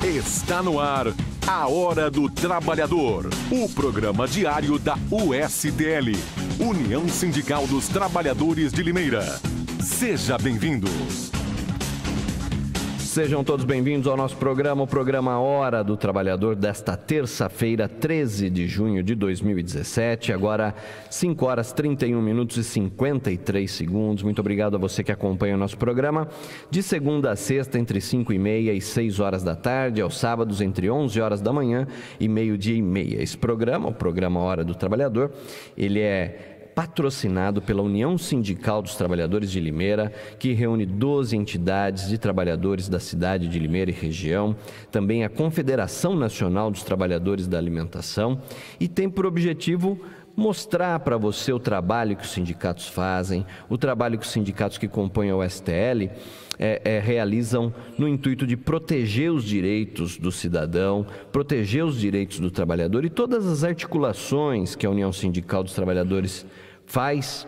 Está no ar a Hora do Trabalhador, o programa diário da USTL, União Sindical dos Trabalhadores de Limeira. Seja bem-vindo. Sejam todos bem-vindos ao nosso programa, o programa Hora do Trabalhador desta terça-feira, 13 de junho de 2017, agora 5 horas 31 minutos e 53 segundos. Muito obrigado a você que acompanha o nosso programa de segunda a sexta, entre 5h30 e 6 horas da tarde, aos sábados entre 11 horas da manhã e meio-dia e meia. Esse programa, o programa Hora do Trabalhador, ele é patrocinado pela União Sindical dos Trabalhadores de Limeira, que reúne 12 entidades de trabalhadores da cidade de Limeira e região, também a Confederação Nacional dos Trabalhadores da Alimentação, e tem por objetivo mostrar para você o trabalho que os sindicatos fazem, o trabalho que os sindicatos que compõem a USTL realizam no intuito de proteger os direitos do cidadão, proteger os direitos do trabalhador e todas as articulações que a União Sindical dos Trabalhadores faz,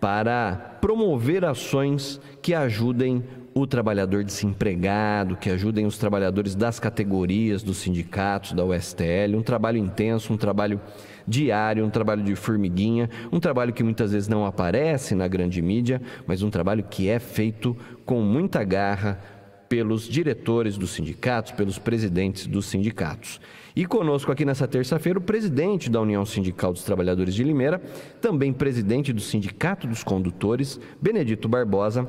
para promover ações que ajudem o trabalhador desempregado, que ajudem os trabalhadores das categorias dos sindicatos da USTL, um trabalho intenso, um trabalho diário, um trabalho de formiguinha, um trabalho que muitas vezes não aparece na grande mídia, mas um trabalho que é feito com muita garra pelos diretores dos sindicatos, pelos presidentes dos sindicatos. E conosco aqui nessa terça-feira o presidente da União Sindical dos Trabalhadores de Limeira, também presidente do Sindicato dos Condutores, Benedito Barbosa,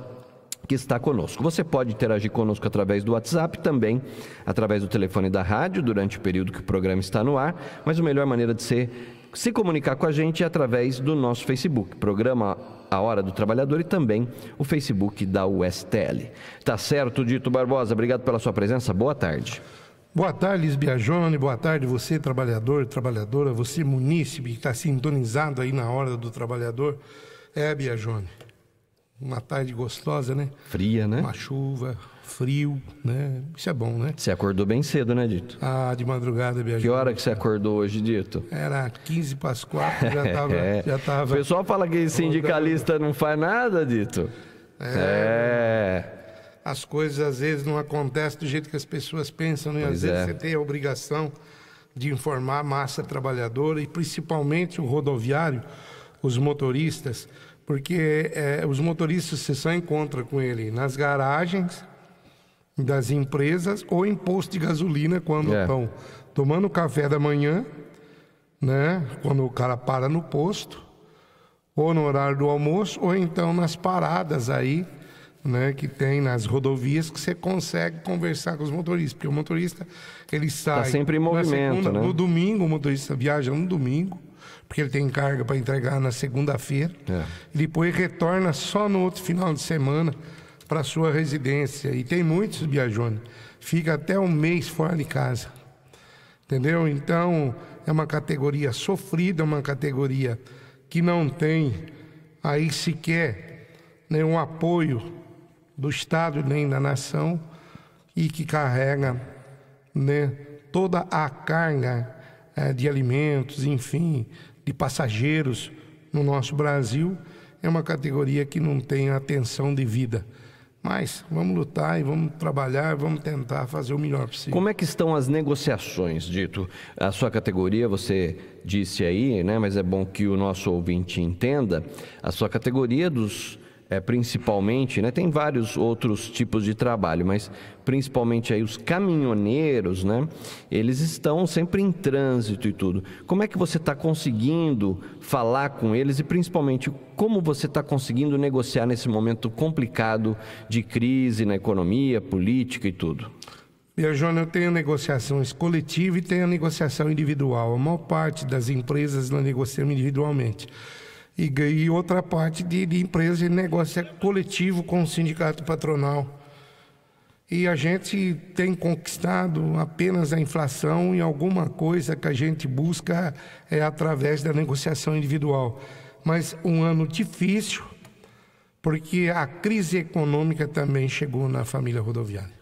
que está conosco. Você pode interagir conosco através do WhatsApp, também através do telefone da rádio, durante o período que o programa está no ar, mas a melhor maneira de se comunicar com a gente é através do nosso Facebook, programa A Hora do Trabalhador, e também o Facebook da USTL. Tá certo, Dito Barbosa, obrigado pela sua presença, boa tarde. Boa tarde, Liz Biagione, boa tarde você, trabalhador, trabalhadora, você, munícipe, que está sintonizado aí na Hora do Trabalhador. Biagione, uma tarde gostosa, né? Fria, né? Uma chuva, frio, né? Isso é bom, né? Você acordou bem cedo, né, Dito? De madrugada, Biagione. Que hora que você acordou hoje, Dito? Era 15 para as 4, já tava. O pessoal fala que sindicalista não faz nada, Dito. As coisas às vezes não acontecem do jeito que as pessoas pensam, né? Às vezes você tem a obrigação de informar a massa trabalhadora e principalmente o rodoviário, os motoristas, porque os motoristas você só encontra com ele nas garagens das empresas ou em posto de gasolina quando estão tomando café da manhã, né? Quando o cara para no posto, ou no horário do almoço, ou então nas paradas aí, né, que tem nas rodovias, que você consegue conversar com os motoristas, porque o motorista, ele sai... Está sempre em movimento, segunda, né? No domingo, o motorista viaja no domingo, porque ele tem carga para entregar na segunda-feira, e depois retorna só no outro final de semana para sua residência. E tem muitos, Biagione, fica até um mês fora de casa, entendeu? Então, é uma categoria sofrida, uma categoria que não tem aí sequer nenhum apoio do Estado nem da nação, e que carrega, né, toda a carga de alimentos, enfim, de passageiros no nosso Brasil. É uma categoria que não tem atenção devida. Mas vamos lutar e vamos trabalhar, vamos tentar fazer o melhor possível. Como é que estão as negociações, Dito? A sua categoria, você disse aí, né, mas é bom que o nosso ouvinte entenda, a sua categoria principalmente, né, tem vários outros tipos de trabalho, mas principalmente aí os caminhoneiros, né, eles estão sempre em trânsito e tudo. Como é que você está conseguindo falar com eles e principalmente como você está conseguindo negociar nesse momento complicado de crise na economia, política e tudo? Biagione, eu tenho negociações coletivas e tenho a negociação individual. A maior parte das empresas nós negociamos individualmente. E outra parte de empresa de negócio é coletivo com o sindicato patronal. E a gente tem conquistado apenas a inflação, e alguma coisa que a gente busca é através da negociação individual. Mas um ano difícil, porque a crise econômica também chegou na família rodoviária.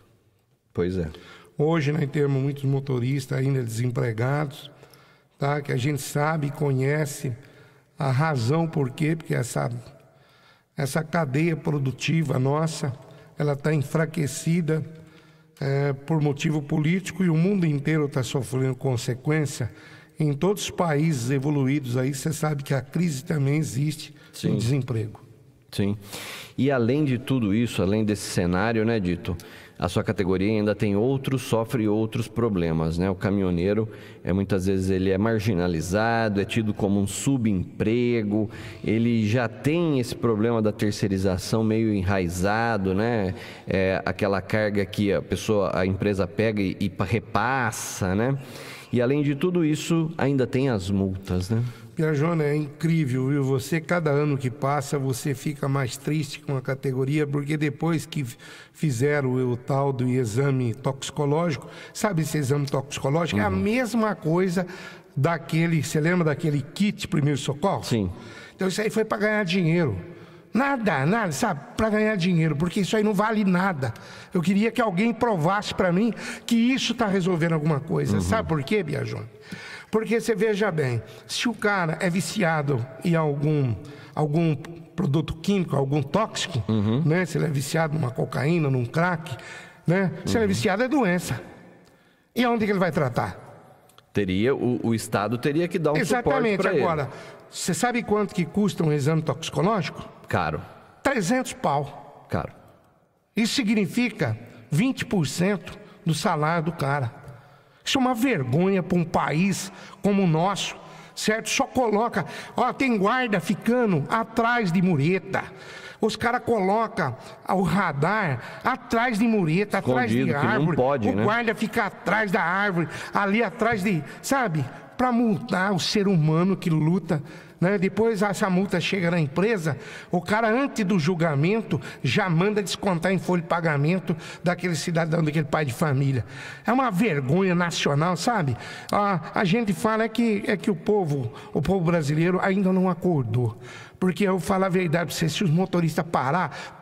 Pois é. Hoje nós temos muitos motoristas ainda desempregados, tá? Que a gente sabe e conhece a razão por quê, porque essa cadeia produtiva nossa, ela está enfraquecida, por motivo político, e o mundo inteiro está sofrendo consequência. Em todos os países evoluídos aí, você sabe que a crise também existe, em desemprego. Sim. E além de tudo isso, além desse cenário, né, Dito, a sua categoria ainda tem sofre outros problemas, né? O caminhoneiro, muitas vezes ele é marginalizado, é tido como um subemprego, ele já tem esse problema da terceirização meio enraizado, né? Aquela carga que a empresa pega e repassa, né? E além de tudo isso, ainda tem as multas, né? Piajona, é incrível, viu? Cada ano que passa, você fica mais triste com a categoria, porque depois que fizeram o tal do exame toxicológico, sabe esse exame toxicológico? É a mesma coisa você lembra daquele kit primeiro socorro? Sim. Então isso aí foi para ganhar dinheiro. Nada, sabe? Para ganhar dinheiro, porque isso aí não vale nada. Eu queria que alguém provasse para mim que isso está resolvendo alguma coisa. Sabe por quê, Biajona? Porque você veja bem, se o cara é viciado em algum produto químico, algum tóxico, né? Se ele é viciado numa cocaína, num crack, né? Se ele é viciado, é doença. E aonde que ele vai tratar? O Estado teria que dar um suporte para ele. Exatamente. Agora, você sabe quanto que custa um exame toxicológico? Caro. 300 pau. Caro. Isso significa 20% do salário do cara. Isso é uma vergonha para um país como o nosso, certo? Só coloca... tem guarda ficando atrás de mureta. Os caras colocam o radar atrás de mureta, atrás de árvore. Não pode, o guarda fica atrás da árvore, ali atrás de... Sabe? Para multar o ser humano que luta, né? Depois essa multa chega na empresa, o cara antes do julgamento já manda descontar em folha de pagamento daquele cidadão, daquele pai de família. É uma vergonha nacional, sabe? A gente fala que o povo brasileiro ainda não acordou. Porque eu falo a verdade para você, se os motoristas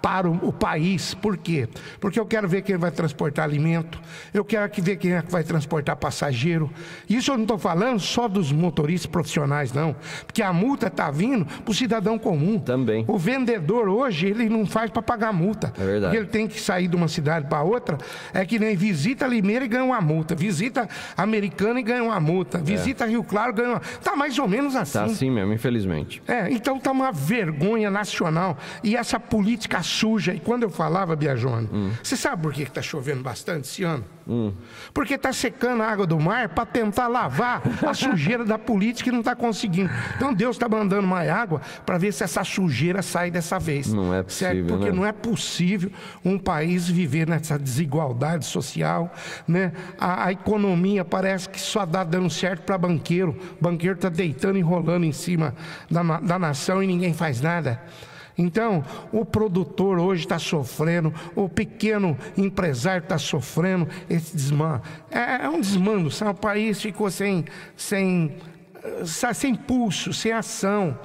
param o país. Por quê? Porque eu quero ver quem vai transportar alimento, eu quero ver quem é que vai transportar passageiro. Isso eu não estou falando só dos motoristas profissionais, não. Porque a multa está vindo para o cidadão comum. Também. O vendedor hoje, ele não faz para pagar multa. É verdade. Porque ele tem que sair de uma cidade para outra. É que nem visita Limeira e ganha uma multa. Visita Americana e ganha uma multa. Visita Rio Claro e ganha uma... Está mais ou menos assim. Está assim mesmo, infelizmente. Então está uma vergonha nacional. E essa política suja. E quando eu falava, Biajone, você sabe por que está chovendo bastante esse ano? Porque está secando a água do mar para tentar lavar a sujeira da política e não está conseguindo. Então Deus está mandando mais água para ver se essa sujeira sai dessa vez. Não é possível, certo? Porque né? não é possível um país viver nessa desigualdade social, né? A economia parece que só dá dando certo para banqueiro. O banqueiro está deitando e rolando em cima da nação e ninguém faz nada. Então, o produtor hoje está sofrendo, o pequeno empresário está sofrendo esse desmando. É um desmando, sabe? O país ficou sem pulso, sem ação.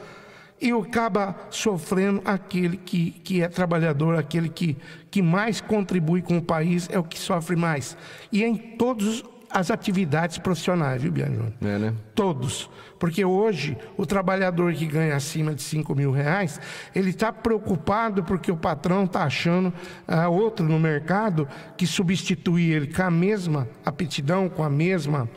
E acaba sofrendo aquele que é trabalhador, aquele que mais contribui com o país, é o que sofre mais. E em todas as atividades profissionais, viu, Biajone? Né? Todos. Porque hoje, o trabalhador que ganha acima de R$5.000, ele está preocupado porque o patrão está achando outro no mercado que substitui ele com a mesma aptidão, com a mesma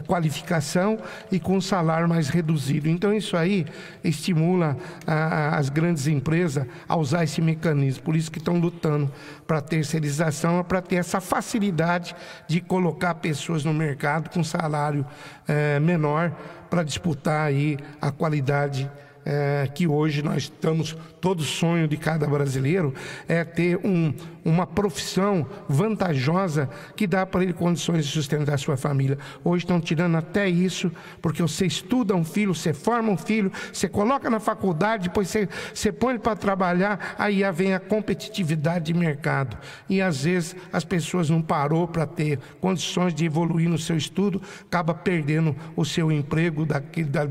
qualificação e com um salário mais reduzido. Então isso aí estimula as grandes empresas a usar esse mecanismo. Por isso que estão lutando para a terceirização, para ter essa facilidade de colocar pessoas no mercado com salário menor para disputar aí a qualidade que hoje nós estamos, todo sonho de cada brasileiro é ter uma profissão vantajosa que dá para ele condições de sustentar a sua família. Hoje estão tirando até isso, porque você estuda um filho, você forma um filho, você coloca na faculdade, depois você põe ele para trabalhar, aí vem a competitividade de mercado. E às vezes as pessoas não parou para ter condições de evoluir no seu estudo, acaba perdendo o seu emprego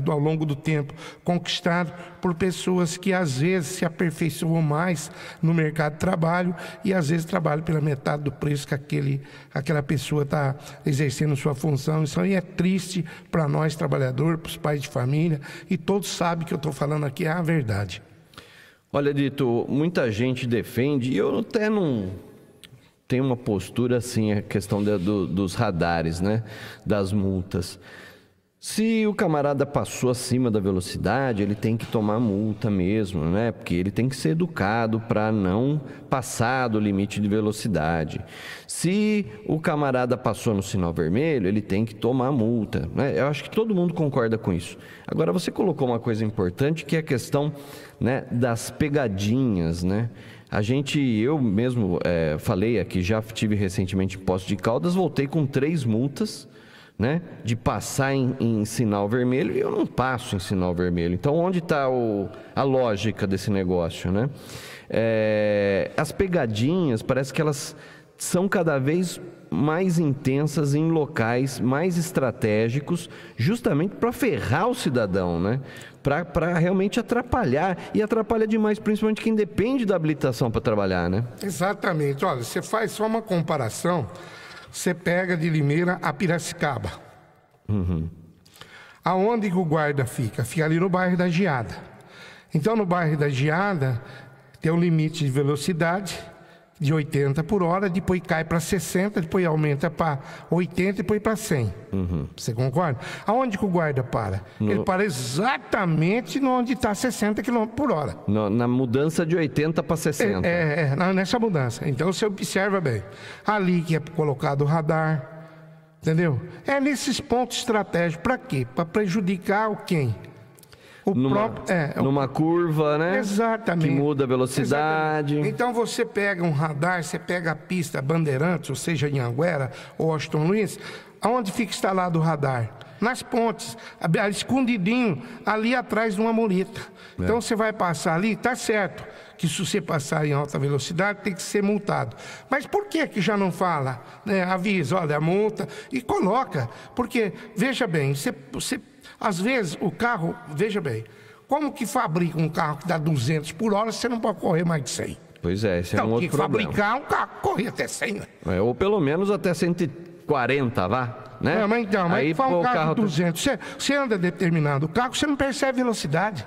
ao longo do tempo, conquistado por pessoas que às vezes se aperfeiçoam mais no mercado de trabalho e às vezes trabalham pela metade do preço que aquela pessoa está exercendo sua função. Isso aí é triste para nós trabalhadores, para os pais de família, e todos sabem que eu estou falando aqui é a verdade. Olha, Dito, muita gente defende, e eu até não tem uma postura assim, a questão dos radares, né? Das multas. Se o camarada passou acima da velocidade, ele tem que tomar multa mesmo, né? Porque ele tem que ser educado para não passar do limite de velocidade. Se o camarada passou no sinal vermelho, ele tem que tomar multa, né? Eu acho que todo mundo concorda com isso. Agora, você colocou uma coisa importante, que é a questão, né, das pegadinhas, né? Eu mesmo falei aqui, já tive recentemente em Poços de Caldas, voltei com 3 multas, né, de passar em sinal vermelho, e eu não passo em sinal vermelho. Então, onde está a lógica desse negócio, né? As pegadinhas, parece que elas são cada vez mais intensas em locais mais estratégicos, justamente para ferrar o cidadão, né? Para realmente atrapalhar, e atrapalha demais, principalmente quem depende da habilitação para trabalhar, né? Exatamente. Olha, você faz só uma comparação. Você pega de Limeira a Piracicaba. Aonde que o guarda fica? Fica ali no bairro da Geada. Então, no bairro da Geada, tem um limite de velocidade de 80 por hora, depois cai para 60, depois aumenta para 80, depois para 100. Você concorda? Aonde que o guarda para? Ele para exatamente onde está 60 km por hora. Na mudança de 80 para 60. Nessa mudança. Então, você observa bem. Ali que é colocado o radar, entendeu? É nesses pontos estratégicos. Para quê? Para prejudicar o quem? Numa curva, né? Exatamente. Que muda a velocidade. Exatamente. Então você pega um radar, você pega a pista Bandeirantes, ou seja, em Anguera ou Washington Luiz, aonde fica instalado o radar? Nas pontes, escondidinho, ali atrás de uma mureta. Então você vai passar ali, tá certo que se você passar em alta velocidade tem que ser multado. Mas por que já não fala? Avisa, olha, a multa, e coloca. Porque, veja bem, às vezes o carro, veja bem, como que fabrica um carro que dá 200 por hora, você não pode correr mais de 100? Pois é, esse é um outro problema. Fabricar um carro, correr até 100, né? Ou pelo menos até 140, vá, né? Mas aí faz um carro de 200, você anda determinado carro, você não percebe velocidade.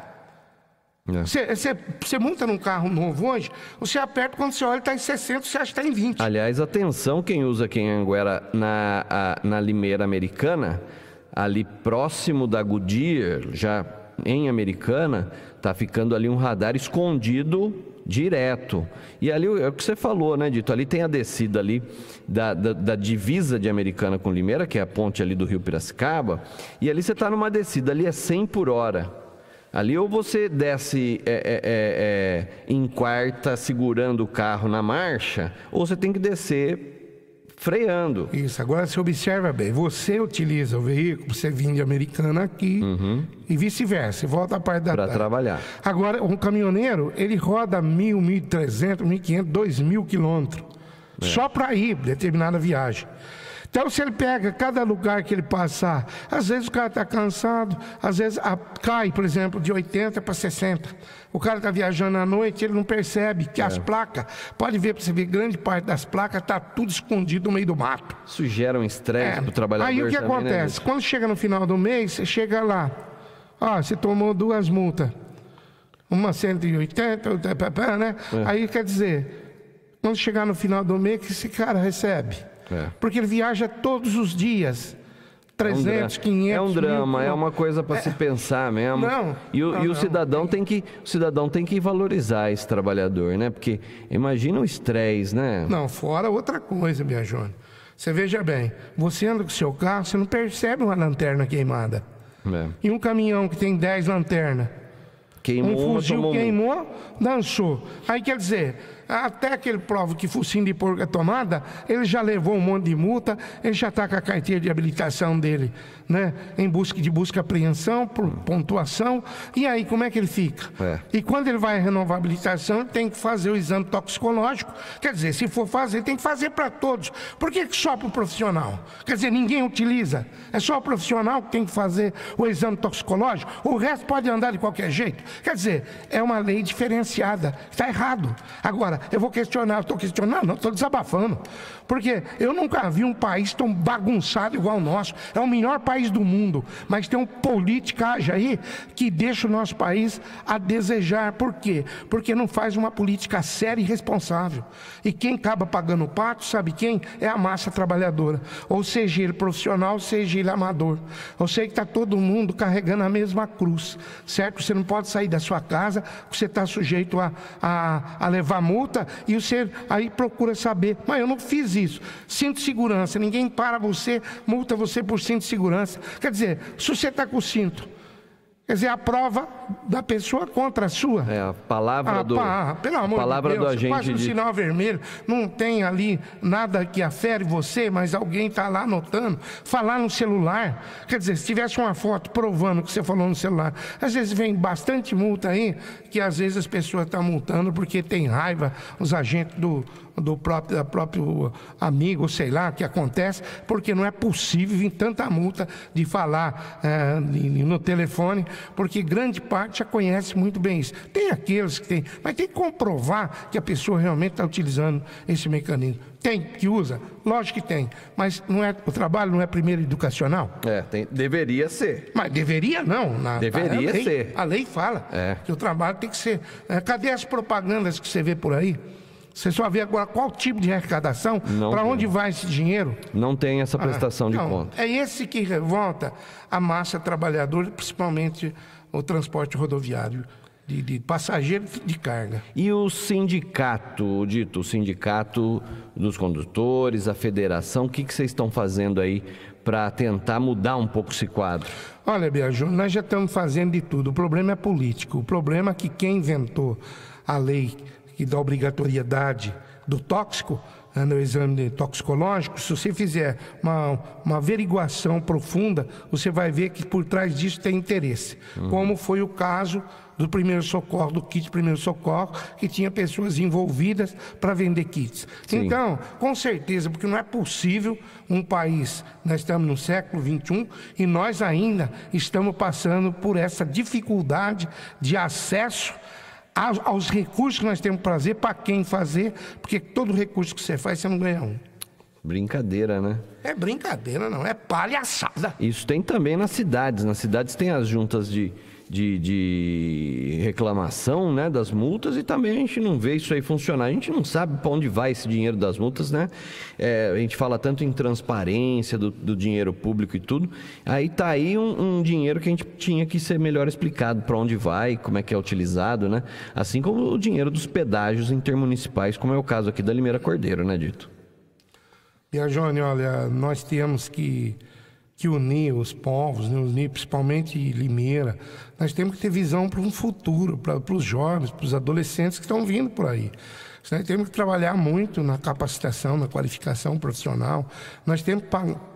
Você monta num carro novo hoje, você aperta, quando você olha, está em 60, você acha que está em 20. Aliás, atenção, quem usa aqui em Anguera, na Limeira Americana, ali próximo da Goodyear, já em Americana, está ficando ali um radar escondido direto. E ali é o que você falou, né, Dito? Ali tem a descida ali da divisa de Americana com Limeira, que é a ponte ali do Rio Piracicaba, e ali você está numa descida, ali é 100 por hora. Ali ou você desce em quarta, segurando o carro na marcha, ou você tem que descer freando. Isso, agora você observa bem, você utiliza o veículo, você vem de Americana aqui e vice-versa, você volta a parte da tarde. Para trabalhar. Agora, um caminhoneiro, ele roda 1.000, 1.300, 1.500, 2.000 quilômetros, só para ir determinada viagem. Então, se ele pega cada lugar que ele passar, às vezes o cara está cansado, às vezes cai, por exemplo, de 80 para 60. O cara está viajando à noite, ele não percebe que as placas, pode ver, para você ver, grande parte das placas está tudo escondido no meio do mato. Isso gera um estresse para o trabalhador. Aí o que também, acontece? Né? Quando chega no final do mês, você chega lá, você tomou 2 multas, uma 180, outra, né? Aí quer dizer, quando chegar no final do mês, que esse cara recebe? Porque ele viaja todos os dias, 300, 500. É um drama, é uma coisa para se pensar mesmo. O cidadão tem que valorizar esse trabalhador, né? Porque imagina o estresse, né? Não, fora outra coisa, minha Jônia. Você veja bem, você anda com o seu carro, você não percebe uma lanterna queimada. E um caminhão que tem 10 lanternas, um fuzil queimou, dançou. Aí quer dizer, até aquele prova que focinho de porco é tomada, ele já levou um monte de multa, ele já está com a carteira de habilitação dele, né? Em busca e apreensão, por pontuação. E aí, como é que ele fica? E quando ele vai renovar a habilitação, ele tem que fazer o exame toxicológico. Quer dizer, se for fazer, tem que fazer para todos. Por que só para o profissional? Quer dizer, ninguém utiliza. É só o profissional que tem que fazer o exame toxicológico. O resto pode andar de qualquer jeito. Quer dizer, é uma lei diferenciada. Está errado. Agora, fala, eu vou questionar, eu estou questionando, não, estou desabafando. Porque eu nunca vi um país tão bagunçado igual o nosso. É o melhor país do mundo, mas tem uma politicagem aí que deixa o nosso país a desejar. Por quê? Porque não faz uma política séria e responsável. E quem acaba pagando o pato, sabe quem? É a massa trabalhadora. Ou seja ele profissional, seja ele amador. Eu sei que está todo mundo carregando a mesma cruz, certo? Você não pode sair da sua casa, você está sujeito a levar multa, e você aí procura saber, mas eu não fiz isso. Cinto de segurança, ninguém para você, multa você por cinto de segurança. Quer dizer, se você está com o cinto, quer dizer, a prova da pessoa contra a sua. É a palavra pelo amor palavra de Deus, do agente faz um sinal vermelho, não tem ali nada que afere você, mas alguém está lá anotando. Falar no celular, quer dizer, se tivesse uma foto provando que você falou no celular, às vezes vem bastante multa aí, que às vezes as pessoas estão multando porque tem raiva, os agentes do próprio amigo, sei lá, que acontece, porque não é possível vir tanta multa de falar no telefone, porque grande parte já conhece muito bem isso. Tem aqueles que tem, mas tem que comprovar que a pessoa realmente está utilizando esse mecanismo. Tem que usa? Lógico que tem, mas não é, o trabalho não é primeiro educacional? Deveria ser. Mas deveria não. Deveria ser. A lei fala que o trabalho tem que ser. Cadê as propagandas que você vê por aí? Você só vê agora qual tipo de arrecadação, para onde vai esse dinheiro? Não tem essa prestação de conta. É esse que revolta a massa trabalhadora, principalmente o transporte rodoviário, de passageiro de carga. E o sindicato, o sindicato dos condutores, a federação, o que vocês estão fazendo aí para tentar mudar um pouco esse quadro? Olha, Biaju, nós já estamos fazendo de tudo. O problema é político. O problema é que quem inventou a lei e da obrigatoriedade do tóxico, no exame toxicológico, se você fizer uma averiguação profunda, você vai ver que por trás disso tem interesse. Como foi o caso do primeiro socorro, do kit primeiro socorro, que tinha pessoas envolvidas para vender kits. Sim. Então, com certeza, porque não é possível um país, nós estamos no século XXI, e nós ainda estamos passando por essa dificuldade de acesso aos recursos que nós temos para fazer, para quem fazer, porque todo recurso que você faz, você não ganha um. Brincadeira, né? É brincadeira, não, é palhaçada. Isso tem também nas cidades. Nas cidades tem as juntas de reclamação, né, das multas, e também a gente não vê isso aí funcionar. A gente não sabe para onde vai esse dinheiro das multas, né? A gente fala tanto em transparência do dinheiro público e tudo. Aí tá aí um dinheiro que a gente tinha que ser melhor explicado para onde vai, como é que é utilizado, né? Assim como o dinheiro dos pedágios intermunicipais, como é o caso aqui da Limeira Cordeiro, né, Dito? Biagione, olha, nós temos que unir os povos, né? Unir principalmente Limeira. Nós temos que ter visão para um futuro, para os jovens, para os adolescentes que estão vindo por aí. Nós temos que trabalhar muito na capacitação, na qualificação profissional. Nós temos que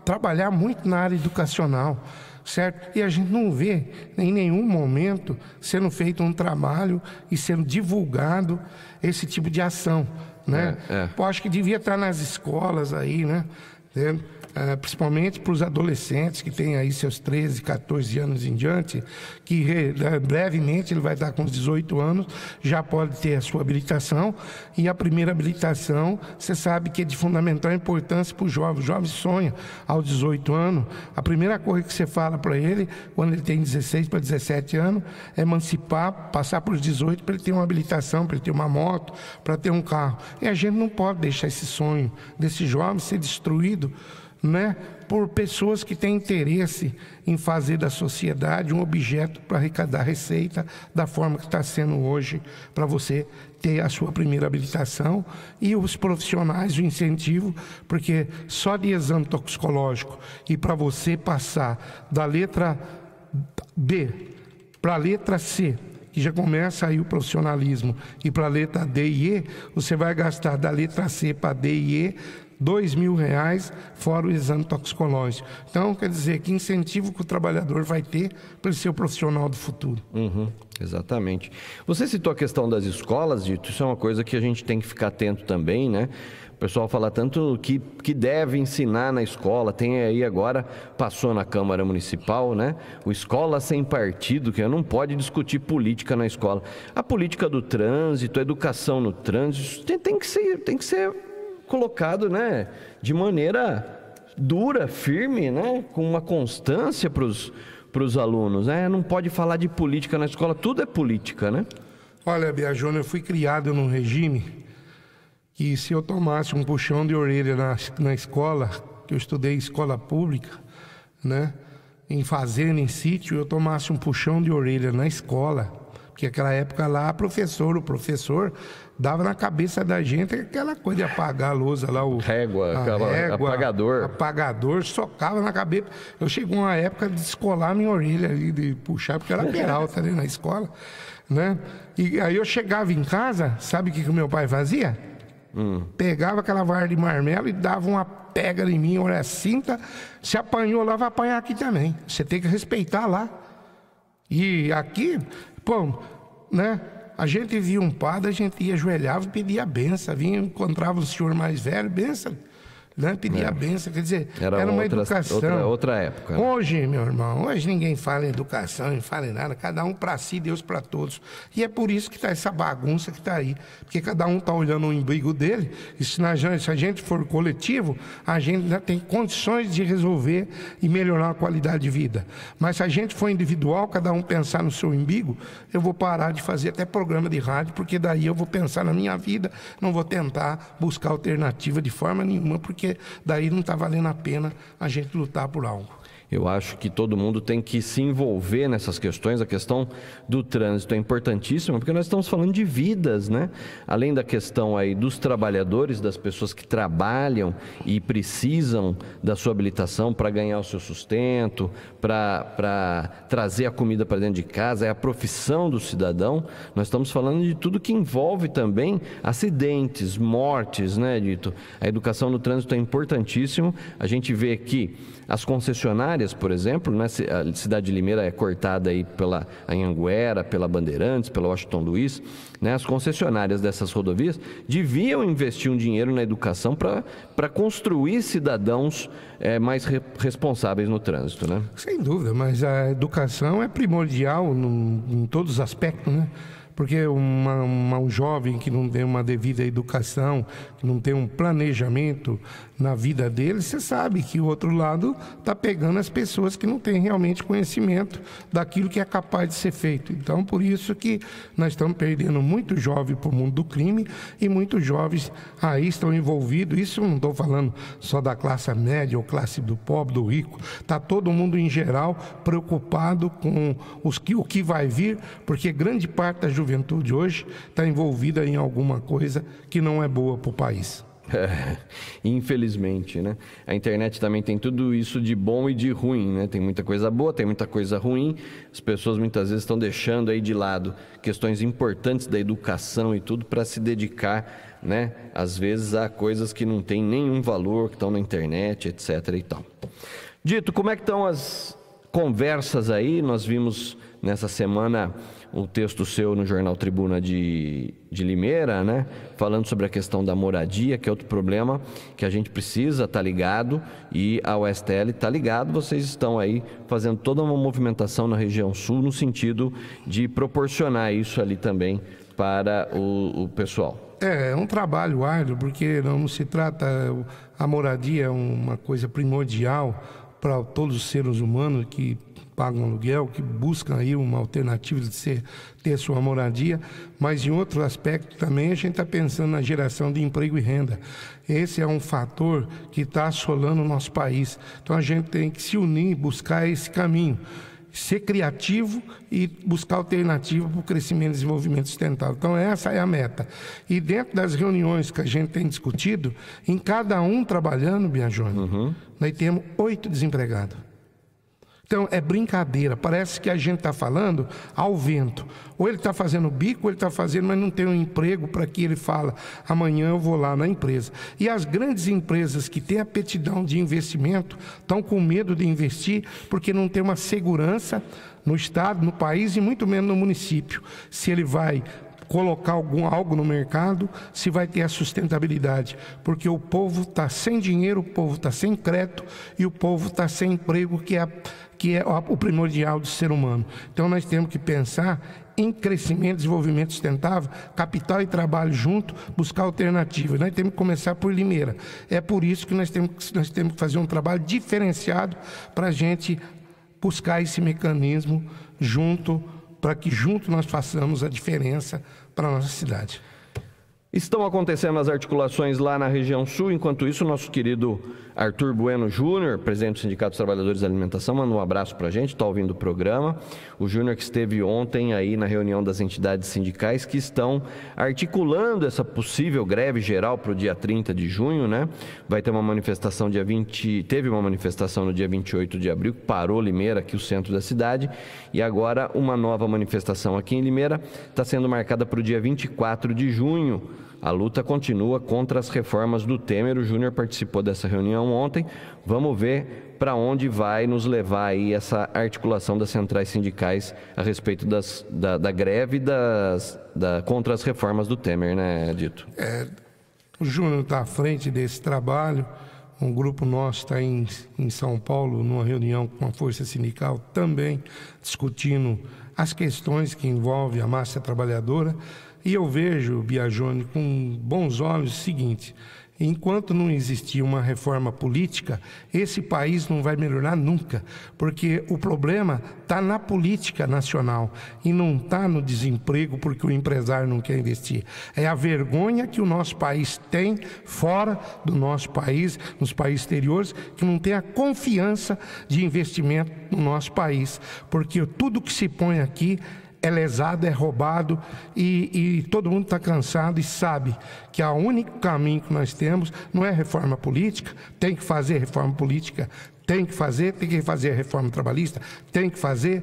trabalhar muito na área educacional, certo? E a gente não vê em nenhum momento sendo feito um trabalho e sendo divulgado esse tipo de ação, né? Eu acho que devia estar nas escolas aí, né? Entendeu? Principalmente para os adolescentes que têm aí seus 13, 14 anos em diante, que brevemente ele vai estar com 18 anos, já pode ter a sua habilitação, e a primeira habilitação, você sabe que é de fundamental importância para o jovem. O jovem sonha aos 18 anos, a primeira coisa que você fala para ele, quando ele tem 16 para 17 anos, é emancipar, passar para os 18 para ele ter uma habilitação, para ele ter uma moto, para ter um carro. E a gente não pode deixar esse sonho desse jovem ser destruído, né, por pessoas que têm interesse em fazer da sociedade um objeto para arrecadar receita da forma que está sendo hoje, para você ter a sua primeira habilitação, e os profissionais o incentivo, porque só de exame toxicológico e para você passar da letra B para a letra C, que já começa aí o profissionalismo, e para a letra D e E, você vai gastar da letra C para D e E R$2.000, fora o exame toxicológico. Então, quer dizer, que incentivo que o trabalhador vai ter para ser o profissional do futuro. Exatamente. Você citou a questão das escolas, Dito, isso é uma coisa que a gente tem que ficar atento também, né? O pessoal fala tanto que deve ensinar na escola, tem aí agora, passou na Câmara Municipal, né? O Escola Sem Partido, que não pode discutir política na escola. A política do trânsito, a educação no trânsito, tem que ser colocado, né? De maneira dura, firme, né? Com uma constância para os alunos, né? Não pode falar de política na escola, tudo é política, né? Olha, Biagione, eu fui criado num regime que se eu tomasse um puxão de orelha na escola, que eu estudei escola pública, né? Em fazenda, em sítio, eu tomasse um puxão de orelha na escola, porque naquela época lá o professor dava na cabeça da gente aquela coisa de apagar a lousa lá, régua, apagador, socava na cabeça. Eu cheguei uma época de descolar minha orelha ali, de puxar, porque era peralta ali na escola, né? E aí eu chegava em casa, sabe o que o meu pai fazia? Pegava aquela vara de marmelo e dava uma pega em mim, olha, cinta, se apanhou lá, vai apanhar aqui também. Você tem que respeitar lá. E aqui, pô, né? A gente via um padre, a gente ia, ajoelhava e pedia a benção. Vinha, encontrava um senhor mais velho, benção, né? Pedia a benção. Quer dizer, era uma educação. Outra época. Né? Hoje, meu irmão, hoje ninguém fala em educação, não fala em nada. Cada um para si, Deus para todos. E é por isso que está essa bagunça que está aí. Porque cada um está olhando o umbigo dele. E se a gente for coletivo, a gente já tem condições de resolver e melhorar a qualidade de vida. Mas se a gente for individual, cada um pensar no seu umbigo, eu vou parar de fazer até programa de rádio, porque daí eu vou pensar na minha vida, não vou tentar buscar alternativa de forma nenhuma, porque daí não está valendo a pena a gente lutar por algo. Eu acho que todo mundo tem que se envolver nessas questões. A questão do trânsito é importantíssima, porque nós estamos falando de vidas, né? Além da questão aí dos trabalhadores, das pessoas que trabalham e precisam da sua habilitação para ganhar o seu sustento, para trazer a comida para dentro de casa, é a profissão do cidadão. Nós estamos falando de tudo que envolve também acidentes, mortes, né, Dito? A educação no trânsito é importantíssimo. A gente vê que as concessionárias, por exemplo, né, a cidade de Limeira é cortada aí pela Anhanguera, pela Bandeirantes, pela Washington Luiz, né, as concessionárias dessas rodovias deviam investir um dinheiro na educação para construir cidadãos mais responsáveis no trânsito, né? Sem dúvida, mas a educação é primordial em todos os aspectos, né? Porque um jovem que não tem uma devida educação, que não tem um planejamento na vida dele, você sabe que o outro lado está pegando as pessoas que não têm realmente conhecimento daquilo que é capaz de ser feito. Então, por isso que nós estamos perdendo muito jovem para o mundo do crime e muitos jovens aí estão envolvidos. Isso não estou falando só da classe média ou classe do pobre, do rico. Está todo mundo, em geral, preocupado com o que vai vir, porque grande parte da juventude hoje está envolvida em alguma coisa que não é boa para o país. Infelizmente, né? A internet também tem tudo isso de bom e de ruim, né? Tem muita coisa boa, tem muita coisa ruim. As pessoas muitas vezes estão deixando aí de lado questões importantes da educação e tudo para se dedicar, né? Às vezes a coisas que não têm nenhum valor, que estão na internet, etc. e tal. Dito, como é que estão as conversas aí? Nós vimos nessa semana o texto seu no Jornal Tribuna de Limeira, né? Falando sobre a questão da moradia, que é outro problema que a gente precisa estar ligado, e a USTL está ligado. Vocês estão aí fazendo toda uma movimentação na região sul no sentido de proporcionar isso ali também para o pessoal. É um trabalho árduo, porque não se trata... A moradia é uma coisa primordial para todos os seres humanos que pagam aluguel, que buscam aí uma alternativa de ter sua moradia, mas em outro aspecto também a gente está pensando na geração de emprego e renda. Esse é um fator que está assolando o nosso país. Então a gente tem que se unir, buscar esse caminho, ser criativo e buscar alternativa para o crescimento e desenvolvimento sustentável. Então essa é a meta. E dentro das reuniões que a gente tem discutido, em cada um trabalhando, Biagione, nós temos 8 desempregados. Então, é brincadeira, parece que a gente está falando ao vento. Ou ele está fazendo bico, ou ele está fazendo, mas não tem um emprego para que ele fala, amanhã eu vou lá na empresa. E as grandes empresas que têm aptidão de investimento estão com medo de investir porque não tem uma segurança no estado, no país e muito menos no município. Se ele vai colocar algo no mercado, se vai ter a sustentabilidade, porque o povo está sem dinheiro, o povo está sem crédito e o povo está sem emprego, que é o primordial do ser humano. Então nós temos que pensar em crescimento, desenvolvimento sustentável, capital e trabalho junto, buscar alternativas. Nós temos que começar por Limeira. É por isso que nós temos que fazer um trabalho diferenciado para a gente buscar esse mecanismo junto, para que junto nós façamos a diferença para a nossa cidade. Estão acontecendo as articulações lá na região sul. Enquanto isso, nosso querido Arthur Bueno Júnior, presidente do Sindicato dos Trabalhadores da Alimentação, manda um abraço para a gente, está ouvindo o programa. O Júnior que esteve ontem aí na reunião das entidades sindicais que estão articulando essa possível greve geral para o dia 30 de junho, né? Vai ter uma manifestação teve uma manifestação no dia 28 de abril, que parou Limeira, aqui o centro da cidade, e agora uma nova manifestação aqui em Limeira está sendo marcada para o dia 24 de junho. A luta continua contra as reformas do Temer. O Júnior participou dessa reunião ontem. Vamos ver para onde vai nos levar aí essa articulação das centrais sindicais a respeito da greve contra as reformas do Temer, né, Dito? O Júnior está à frente desse trabalho. Um grupo nosso está em São Paulo, numa reunião com a Força Sindical, também discutindo as questões que envolvem a massa trabalhadora. E eu vejo, Biagione, com bons olhos o seguinte: enquanto não existir uma reforma política, esse país não vai melhorar nunca, porque o problema está na política nacional e não está no desemprego porque o empresário não quer investir. É a vergonha que o nosso país tem fora do nosso país, nos países exteriores, que não tem a confiança de investimento no nosso país, porque tudo que se põe aqui é lesado, é roubado e todo mundo está cansado e sabe que o único caminho que nós temos não é reforma política. Tem que fazer reforma política, tem que fazer a reforma trabalhista, tem que fazer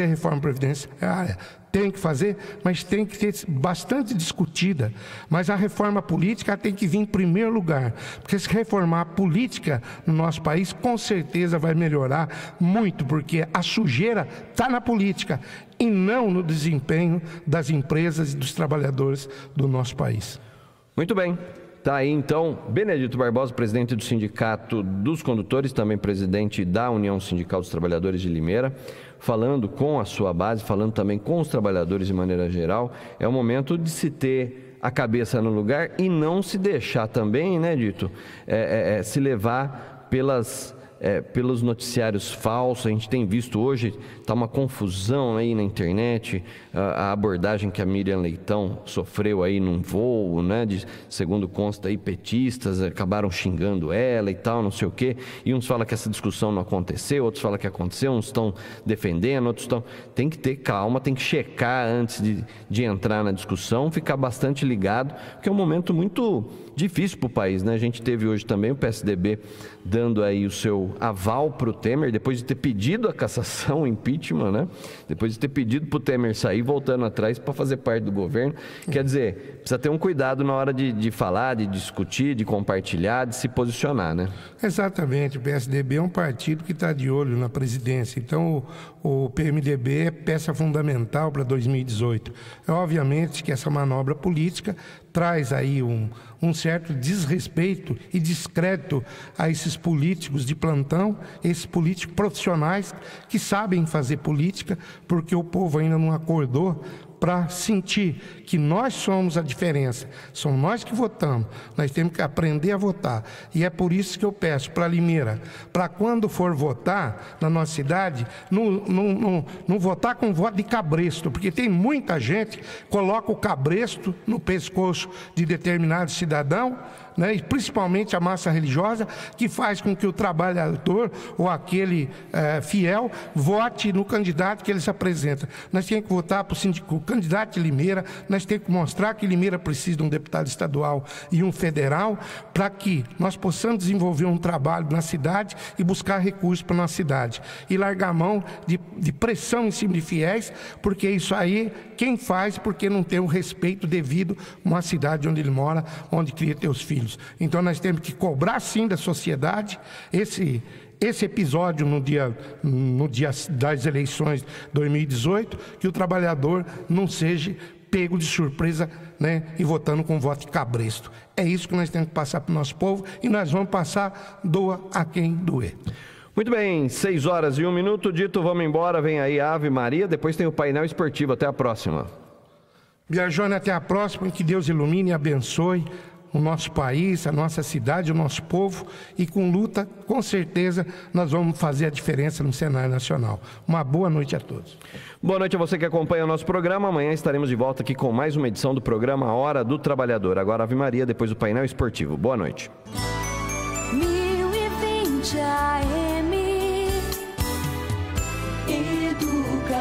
a reforma previdenciária, tem que fazer, mas tem que ser bastante discutida. Mas a reforma política tem que vir em primeiro lugar, porque se reformar a política no nosso país, com certeza vai melhorar muito, porque a sujeira está na política e não no desempenho das empresas e dos trabalhadores do nosso país. Muito bem. Está aí, então, Benedito Barbosa, presidente do Sindicato dos Condutores, também presidente da União Sindical dos Trabalhadores de Limeira, falando com a sua base, falando também com os trabalhadores de maneira geral. É o momento de se ter a cabeça no lugar e não se deixar também, né, Dito, se levar pelos noticiários falsos. A gente tem visto hoje, está uma confusão aí na internet, a abordagem que a Miriam Leitão sofreu aí num voo, né, segundo consta aí, petistas acabaram xingando ela e tal, não sei o quê, e uns falam que essa discussão não aconteceu, outros falam que aconteceu, uns estão defendendo, outros estão... Tem que ter calma, tem que checar antes de entrar na discussão, ficar bastante ligado, porque é um momento muito difícil para o país, né? A gente teve hoje também o PSDB dando aí o seu aval para o Temer, depois de ter pedido a cassação, o impeachment, né? Depois de ter pedido para o Temer sair, voltando atrás para fazer parte do governo. Quer dizer, precisa ter um cuidado na hora de falar, de discutir, de compartilhar, de se posicionar, né? Exatamente, o PSDB é um partido que está de olho na presidência, então o PMDB é peça fundamental para 2018. Obviamente que essa manobra política traz aí um certo desrespeito e descrédito a esses políticos de plantão, esses políticos profissionais que sabem fazer política, porque o povo ainda não acordou para sentir que nós somos a diferença, somos nós que votamos, nós temos que aprender a votar. E é por isso que eu peço para Limeira, para quando for votar na nossa cidade, não votar com voto de cabresto, porque tem muita gente que coloca o cabresto no pescoço de determinado cidadão, né, e principalmente a massa religiosa, que faz com que o trabalhador ou aquele fiel vote no candidato que ele se apresenta. Nós temos que votar para o candidato de Limeira, nós temos que mostrar que Limeira precisa de um deputado estadual e um federal, para que nós possamos desenvolver um trabalho na cidade e buscar recursos para a nossa cidade. E largar a mão de pressão em cima de fiéis, porque isso aí, quem faz porque não tem o respeito devido a uma cidade onde ele mora, onde cria teus filhos. Então nós temos que cobrar sim da sociedade esse episódio no dia das eleições de 2018, que o trabalhador não seja pego de surpresa, né, e votando com voto de cabresto. É isso que nós temos que passar para o nosso povo, e nós vamos passar, doa a quem doer. Muito bem, 6 horas e 1 minuto, dito, vamos embora, vem aí a Ave Maria, depois tem o painel esportivo, até a próxima. Biajone, até a próxima, que Deus ilumine e abençoe o nosso país, a nossa cidade, o nosso povo, e com luta, com certeza, nós vamos fazer a diferença no cenário nacional. Uma boa noite a todos. Boa noite a você que acompanha o nosso programa. Amanhã estaremos de volta aqui com mais uma edição do programa Hora do Trabalhador. Agora Ave Maria, depois o painel esportivo. Boa noite. 1020 AM Educação.